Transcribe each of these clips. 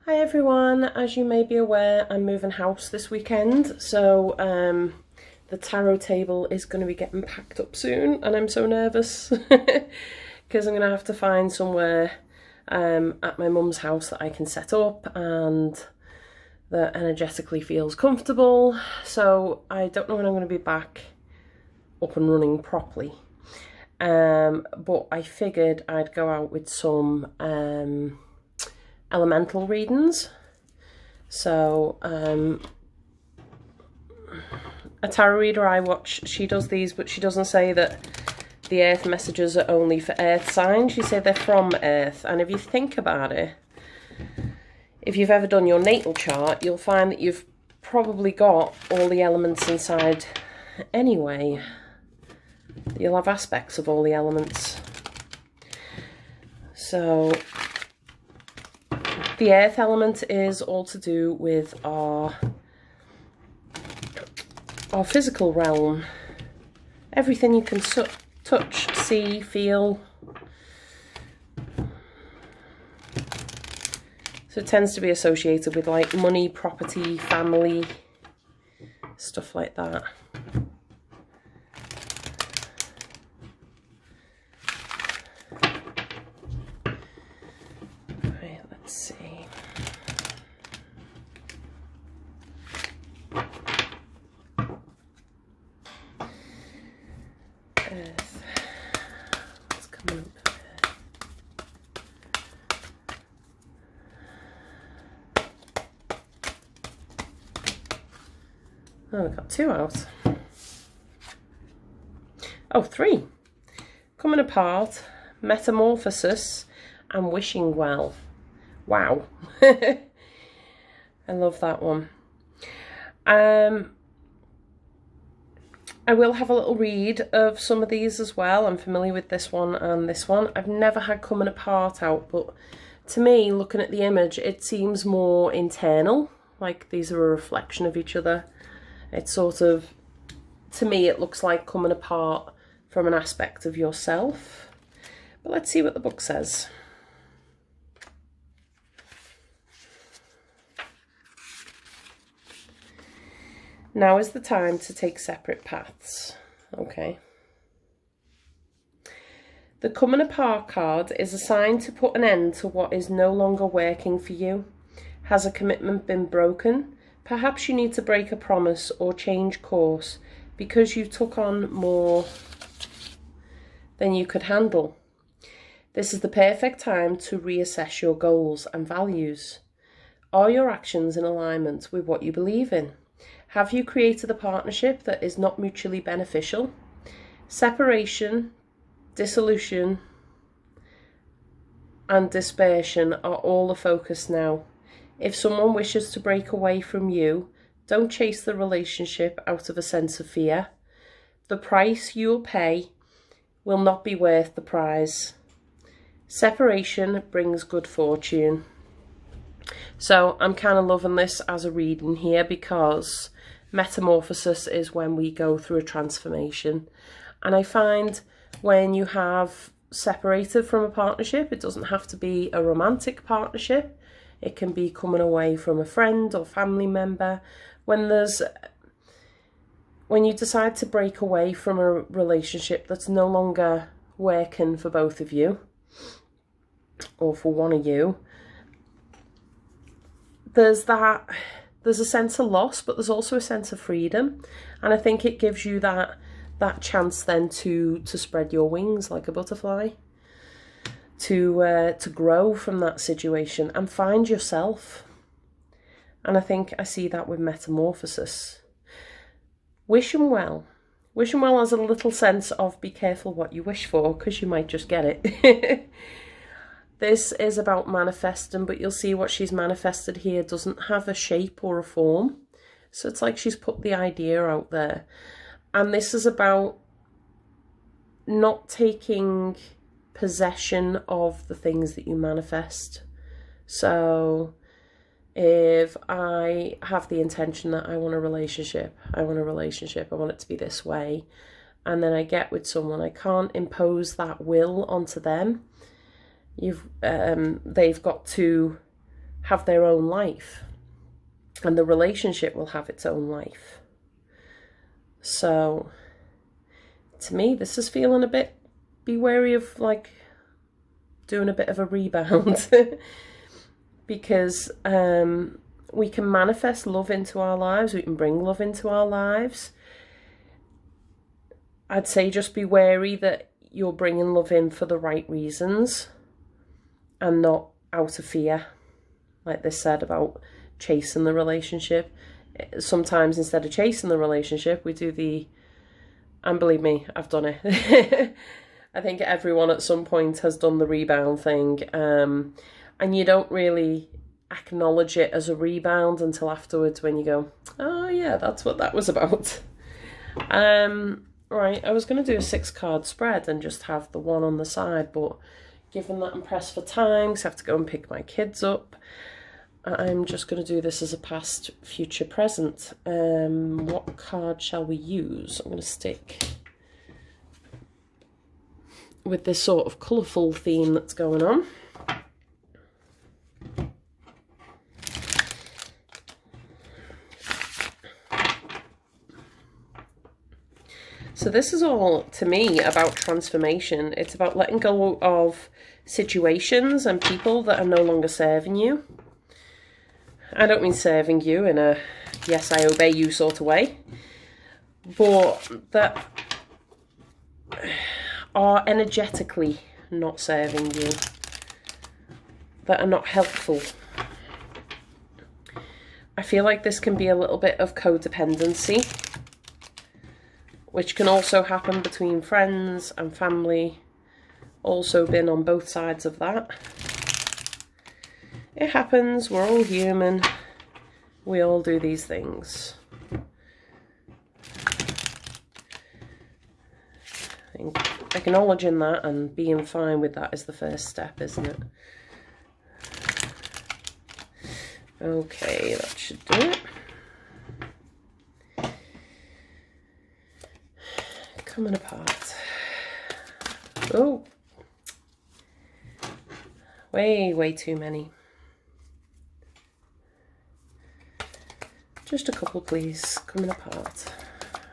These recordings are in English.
Hi everyone, as you may be aware, I'm moving house this weekend, so the tarot table is going to be getting packed up soon, and I'm so nervous because I'm going to have to find somewhere at my mum's house that I can set up and that energetically feels comfortable. So I don't know when I'm going to be back up and running properly, but I figured I'd go out with some elemental readings. So a tarot reader I watch, she does these, but she doesn't say that the earth messages are only for earth signs. She said they're from earth. And if you think about it, if you've ever done your natal chart, you'll find that you've probably got all the elements inside anyway. You'll have aspects of all the elements. So the earth element is all to do with our physical realm. Everything you can touch, see, feel. So it tends to be associated with like money, property, family, stuff like that. Right, let's see. Earth. What's coming up? Oh, we got two out. Oh, three. Coming apart, metamorphosis, and wishing well. Wow. I love that one. I will have a little read of some of these as well. I'm familiar with this one and this one. I've never had coming apart out, but to me, looking at the image, it seems more internal, like these are a reflection of each other. It's sort of, to me, it looks like coming apart from an aspect of yourself. But let's see what the book says. Now is the time to take separate paths. Okay. The coming apart card is a sign to put an end to what is no longer working for you. Has a commitment been broken? Perhaps you need to break a promise or change course because you took on more than you could handle. This is the perfect time to reassess your goals and values. Are your actions in alignment with what you believe in? Have you created a partnership that is not mutually beneficial? Separation, dissolution, and dispersion are all the focus now. If someone wishes to break away from you, don't chase the relationship out of a sense of fear. The price you'll pay will not be worth the prize. Separation brings good fortune. So I'm kind of loving this as a reading here because metamorphosis is when we go through a transformation. And I find when you have separated from a partnership, it doesn't have to be a romantic partnership. It can be coming away from a friend or family member. When you decide to break away from a relationship that's no longer working for both of you or for one of you, there's a sense of loss, but there's also a sense of freedom. And I think it gives you that chance then to spread your wings like a butterfly, to grow from that situation and find yourself. And I think I see that with metamorphosis. Wish them well. Wish them well has a little sense of be careful what you wish for, because you might just get it. This is about manifesting, but you'll see what she's manifested here doesn't have a shape or a form. So it's like she's put the idea out there. And this is about not taking possession of the things that you manifest. So if I have the intention that I want a relationship, I want it to be this way, and then I get with someone, I can't impose that will onto them. They've got to have their own life, and the relationship will have its own life. So to me, this is feeling a bit, be wary of like doing a bit of a rebound because we can manifest love into our lives, we can bring love into our lives. I'd say just be wary that you're bringing love in for the right reasons and not out of fear, like this said about chasing the relationship. Sometimes instead of chasing the relationship, we do the, and believe me, I've done it. I think everyone at some point has done the rebound thing, and you don't really acknowledge it as a rebound until afterwards when you go, oh yeah, that's what that was about. Right, I was going to do a 6-card spread and just have the one on the side, but given that I'm pressed for time, because I have to go and pick my kids up, I'm just going to do this as a past, future, present. What card shall we use? I'm going to stick with this sort of colourful theme that's going on. So this is all, to me, about transformation. It's about letting go of situations and people that are no longer serving you. I don't mean serving you in a, yes, I obey you sort of way, but that are energetically not serving you, that are not helpful. I feel like this can be a little bit of codependency, which can also happen between friends and family. Also been on both sides of that. It happens, we're all human, we all do these things. I think acknowledging that and being fine with that is the first step, isn't it? Okay, that should do it. Coming apart. Oh, way too many. Just a couple, please. Coming apart.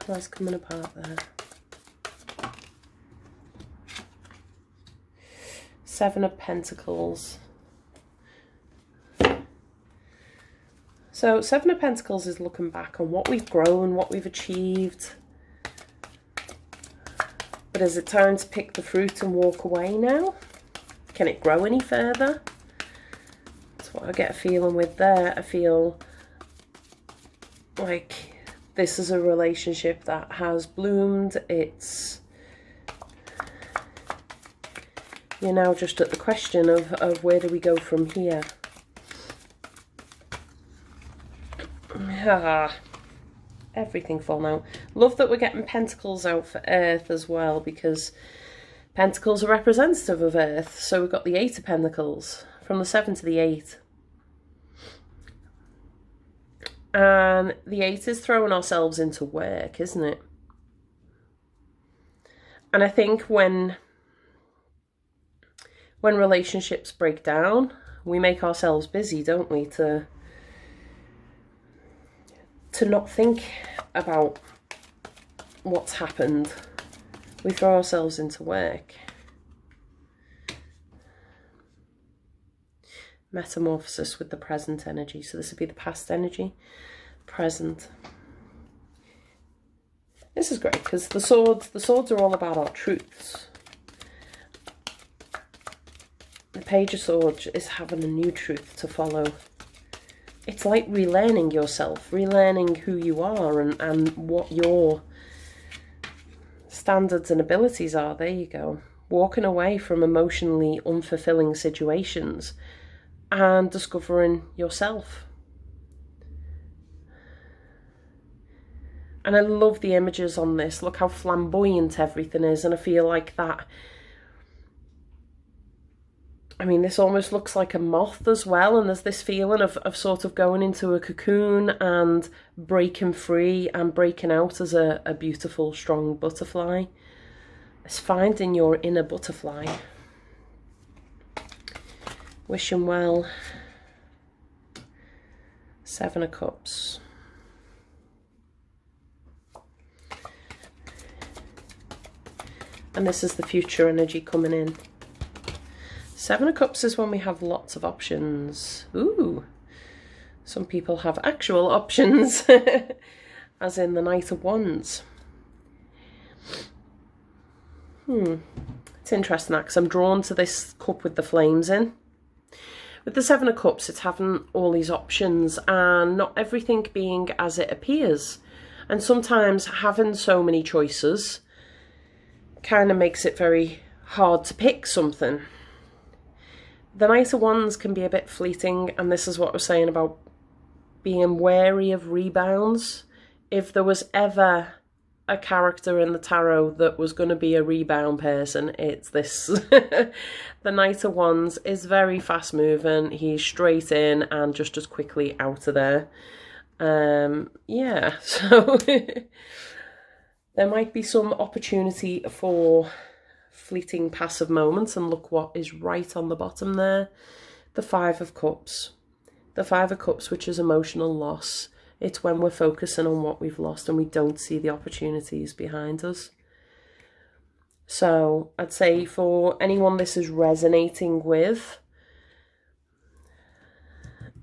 Why's coming apart there? 7 of Pentacles. So 7 of Pentacles is looking back on what we've grown, what we've achieved. But is it time to pick the fruit and walk away now? Can it grow any further? That's what I get a feeling with there. I feel like this is a relationship that has bloomed. It's, you're now just at the question of where do we go from here? Everything falling out. Love that we're getting Pentacles out for Earth as well, because Pentacles are representative of Earth. So we've got the 8 of Pentacles, from the 7 to the 8. And the 8 is throwing ourselves into work, isn't it? And I think when relationships break down, we make ourselves busy, don't we, to not think about what's happened. We throw ourselves into work. Metamorphosis with the present energy. So this would be the past energy, present. This is great because the swords are all about our truths. The Page of Swords is having a new truth to follow. It's like relearning yourself, relearning who you are and what your standards and abilities are. There you go. Walking away from emotionally unfulfilling situations and discovering yourself. And I love the images on this. Look how flamboyant everything is. And I feel like that, I mean, this almost looks like a moth as well. And there's this feeling of sort of going into a cocoon and breaking free and breaking out as a beautiful, strong butterfly. It's finding your inner butterfly. Wishing well. Seven of Cups. And this is the future energy coming in. Seven of Cups is when we have lots of options. Ooh. Some people have actual options, as in the Knight of Wands. It's interesting that, because I'm drawn to this cup with the flames in. With the Seven of Cups, it's having all these options and not everything being as it appears. And sometimes having so many choices kind of makes it very hard to pick something. The Knight of Wands can be a bit fleeting, and this is what I was saying about being wary of rebounds. If there was ever a character in the tarot that was going to be a rebound person, it's this. The Knight of Wands is very fast moving. He's straight in and just as quickly out of there. Yeah, so there might be some opportunity for fleeting passive moments, and look what is right on the bottom there. The Five of Cups. The Five of Cups, which is emotional loss. It's when we're focusing on what we've lost and we don't see the opportunities behind us. So I'd say for anyone this is resonating with,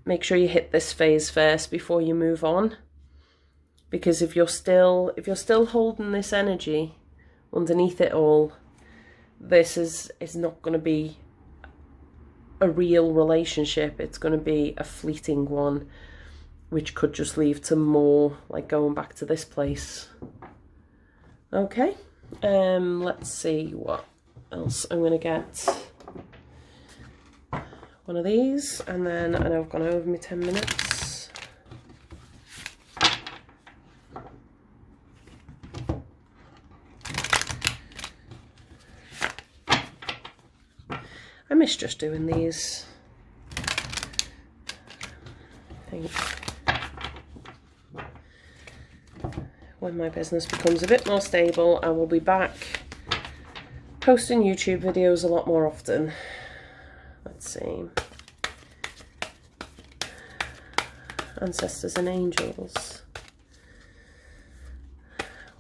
make sure you hit this phase first before you move on. Because if you're still holding this energy underneath it all, this is not going to be a real relationship. It's going to be a fleeting one, which could just lead to more like going back to this place. Okay, let's see what else. I'm going to get one of these, and then I know I've gone over my 10 minutes. I miss just doing these. I think when my business becomes a bit more stable, I will be back posting YouTube videos a lot more often. Let's see. Ancestors and angels.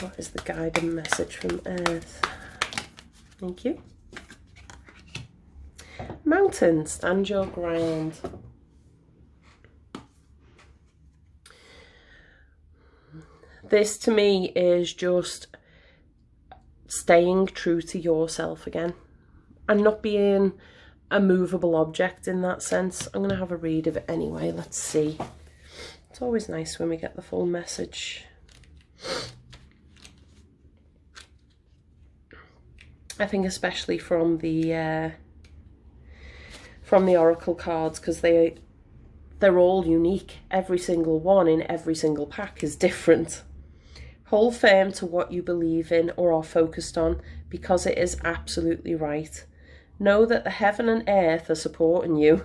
What is the guiding message from Earth? Thank you. Mountain, stand your ground. This to me is just staying true to yourself again and not being a movable object in that sense. I'm going to have a read of it anyway. Let's see. It's always nice when we get the full message. I think especially from the oracle cards, because they're all unique. Every single one in every single pack is different. Hold firm to what you believe in or are focused on, because it is absolutely right. Know that the heaven and earth are supporting you.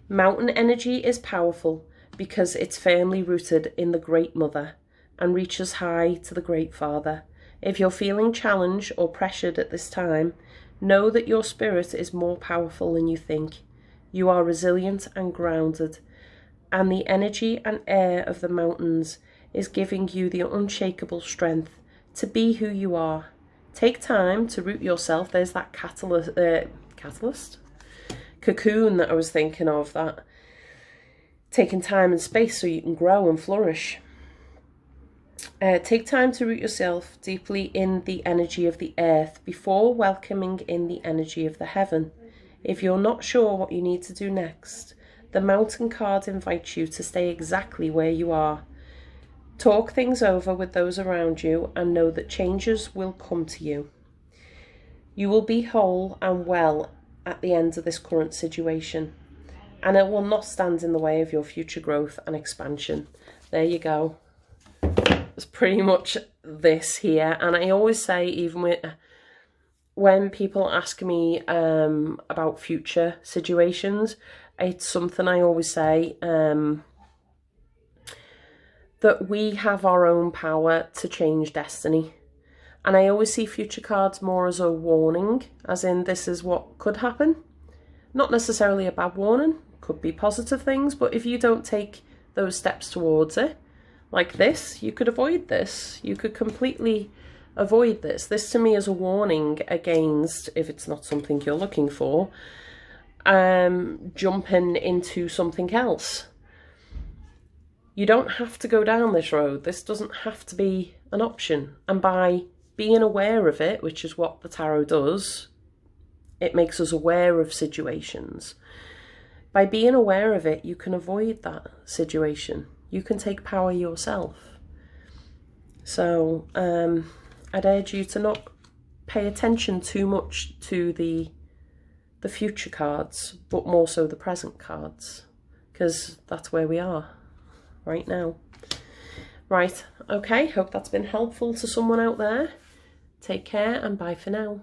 Mountain energy is powerful because it's firmly rooted in the Great Mother and reaches high to the Great Father. If you're feeling challenged or pressured at this time, know that your spirit is more powerful than you think. You are resilient and grounded, and the energy and air of the mountains is giving you the unshakable strength to be who you are. Take time to root yourself. There's that cocoon that I was thinking of, that taking time and space so you can grow and flourish. Take time to root yourself deeply in the energy of the earth before welcoming in the energy of the heaven. If you're not sure what you need to do next, the mountain card invites you to stay exactly where you are. Talk things over with those around you and know that changes will come to you. You will be whole and well at the end of this current situation, and it will not stand in the way of your future growth and expansion. There you go. It's pretty much this here. And I always say, even when people ask me about future situations, it's something I always say, that we have our own power to change destiny. And I always see future cards more as a warning, as in this is what could happen, Not necessarily a bad warning, could be positive things, but if you don't take those steps towards it, like this, you could avoid this. You could completely avoid this. This to me is a warning against, if it's not something you're looking for, jumping into something else. You don't have to go down this road. This doesn't have to be an option. And by being aware of it, which is what the tarot does, it makes us aware of situations. By being aware of it, you can avoid that situation. You can take power yourself. So I'd urge you to not pay attention too much to the future cards, but more so the present cards, because that's where we are right now. Right, okay, hope that's been helpful to someone out there. Take care and bye for now.